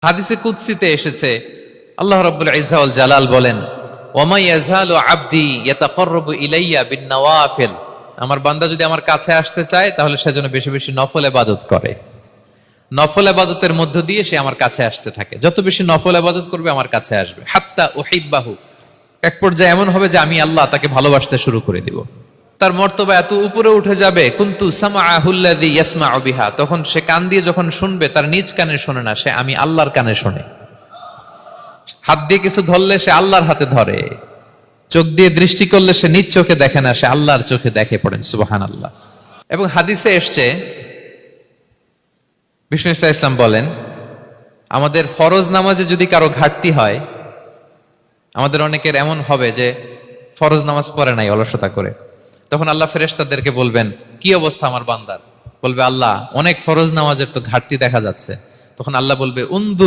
হাদিসে কুদসিতে এসেছে, আল্লাহ রাব্বুল ইজ্জা ওয়াল জালাল বলেন, ওয়ামা ইয়াজালু আবদি ইয়াতাকাররাবু ইলাইয়া বিন-নওয়াফিল। আমার বান্দা যদি আমার কাছে আসতে চায় তাহলে সে যেন বেশি বেশি নফল ইবাদত করে। নফল ইবাদতের মধ্য দিয়ে সে আমার কাছে আসতে থাকে। যত বেশি নফল ইবাদত করবে আমার কাছে আসবে। হাত্তা উহিব্বাহু, এক পর্যায়ে এমন হবে যে আমি আল্লাহ তাকে ভালোবাসতে শুরু করে দিব। তার মর্তবা এত উপরে উঠে যাবে, কুনতু সামাআহুল্লাযী ইয়াসমাউ বিহা, তখন সে কান দিয়ে যখন শুনবে তার নিজ কানে শোনে না, সে আমি আল্লাহর কানে শোনে। হাত দিয়ে কিছু ধরলে সে আল্লাহর হাতে ধরে, চোখ দিয়ে দৃষ্টি করলে সে নিজ চোখে দেখে না, সে আল্লাহর চোখে দেখে। পড়েন সুবহানাল্লাহ। এবং হাদিসে এসছে, বিষ্ণু ইসা ইসলাম বলেন, আমাদের ফরজ নামাজে যদি কারো ঘাটতি হয়, আমাদের অনেকের এমন হবে যে ফরজ নামাজ পড়ে নাই অলসতা করে, তখন আল্লাহ ফেরেশতাদেরকে বলবেন, কি অবস্থা আমার বান্দার? বলবে, আল্লাহ অনেক ফরজ নামাজের তো ঘাটতি দেখা যাচ্ছে। তখন আল্লাহ বলবে, উনদুর